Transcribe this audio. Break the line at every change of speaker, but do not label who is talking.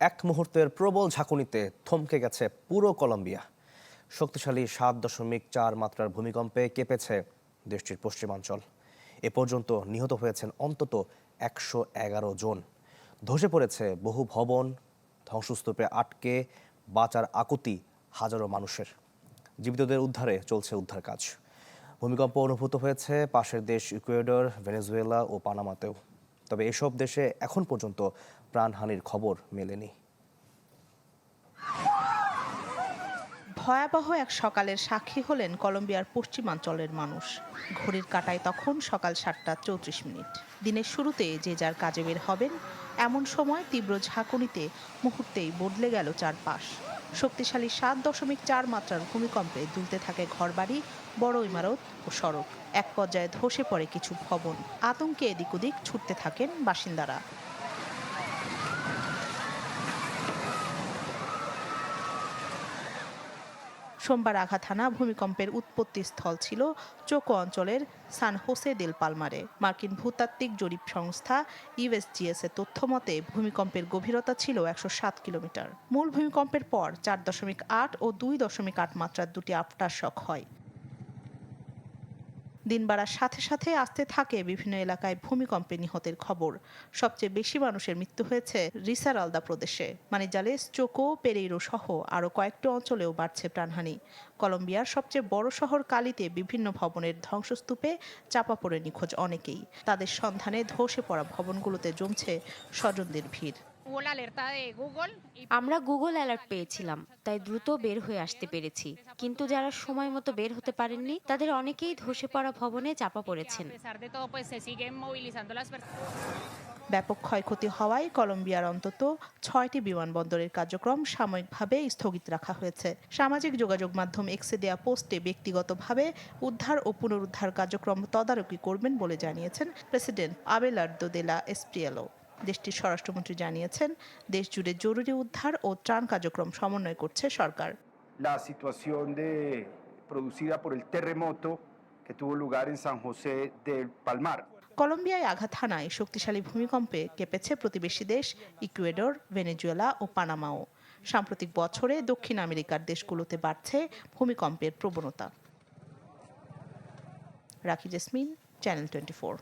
এক মুহূর্তের প্রবল ঝাঁকুনিতে থমকে গেছে পুরো কলম্বিয়া। শক্তিশালী 7.4 মাত্রার ভূমিকম্পে কেঁপেছে দেশটির পশ্চিমাঞ্চল। এ পর্যন্ত নিহত হয়েছেন অন্তত 111 জন। ধসে পড়েছে বহু ভবন, ধ্বংসস্তূপে আটকে বাঁচার আকুতি হাজারো মানুষের। জীবিতদের উদ্ধারে চলছে উদ্ধার কাজ। ভূমিকম্প অনুভূত হয়েছে পাশের দেশ ইকুয়েডর, ভেনেজুয়েলা ও পানামাতেও। তবে এসব দেশে এখন পর্যন্ত প্রাণহানির খবর মেলেনি।
ভয়াবহ এক সকালের সাক্ষী হলেন কলম্বিয়ার পশ্চিমাঞ্চলের মানুষ। ঘড়ির কাঁটায় তখন সকাল 7:34। দিনের শুরুতে যে যার কাজে বের হবেন, এমন সময় তীব্র ঝাঁকুনিতে মুহূর্তেই বদলে গেল চারপাশ। শক্তিশালী 7.4 মাত্রার ভূমিকম্পে দুলতে থাকে ঘরবাড়ি, বড় ইমারত ও সড়ক। এক পর্যায়ে ধসে পড়ে কিছু ভবন। আতঙ্কে এদিক ওদিক ছুটতে থাকেন বাসিন্দারা। সোমবার আঘাত হানা ভূমিকম্পের উৎপত্তি স্থল ছিল চোকো অঞ্চলের সান হোসে দেল পালমারে। মার্কিন ভূতাত্ত্বিক জরিপ সংস্থা ইউএসজিএস এর তথ্য মতে ভূমিকম্পের গভীরতা ছিল 107 কিলোমিটার। মূল ভূমিকম্পের পর 4.8 ও 2.8 মাত্রার দুটি আফটার শক হয়। দিন বাড়ার সাথে সাথে আসতে থাকে বিভিন্ন এলাকায় ভূমিকম্পে নিহতের খবর। সবচেয়ে বেশি মানুষের মৃত্যু হয়েছে রিসারালদা প্রদেশে। মানিজালেস, চোকো, পেরেইরো সহ আরও কয়েকটি অঞ্চলেও বাড়ছে প্রাণহানি। কলম্বিয়ার সবচেয়ে বড় শহর কালিতে বিভিন্ন ভবনের ধ্বংসস্তূপে চাপা পড়ে নিখোঁজ অনেকেই। তাদের সন্ধানে ধসে পড়া ভবনগুলোতে জমছে স্বজনদের ভিড়।
আমরা গুগল অ্যালার্ট পেয়েছিলাম, তাই দ্রুত বের হয়ে আসতে পেরেছি। কিন্তু যারা সময় মতো বের হতে পারেননি, তাদের অনেকেই ধসে পড়া ভবনে চাপা পড়েছেন।
ব্যাপক ক্ষয়ক্ষতি হওয়ায় কলম্বিয়ার অন্তত 6টি বিমানবন্দরের কার্যক্রম সাময়িকভাবে স্থগিত রাখা হয়েছে। সামাজিক যোগাযোগ মাধ্যম এক্সে দেয়া পোস্টে ব্যক্তিগতভাবে উদ্ধার ও পুনরুদ্ধার কার্যক্রম তদারকি করবেন বলে জানিয়েছেন প্রেসিডেন্ট আবেলার্দো দে লা এসপ্রিয়েলো। দেশটির স্বরাষ্ট্রমন্ত্রী জানিয়েছেন, দেশ জুড়ে জরুরি উদ্ধার ও ত্রাণ কার্যক্রম সমন্বয় করছে সরকার।
La situación producida por el terremoto que tuvo lugar en San José del Palmar.
কলম্বিয়ায় আঘাত হানায় শক্তিশালী ভূমিকম্পে কেঁপেছে প্রতিবেশী দেশ ইকুয়েডর, ভেনেজুয়েলা ও পানামাও। সাম্প্রতিক বছরে দক্ষিণ আমেরিকার দেশগুলোতে বাড়ছে ভূমিকম্পের প্রবণতা। রাখি জেসমিন, চ্যানেল 24।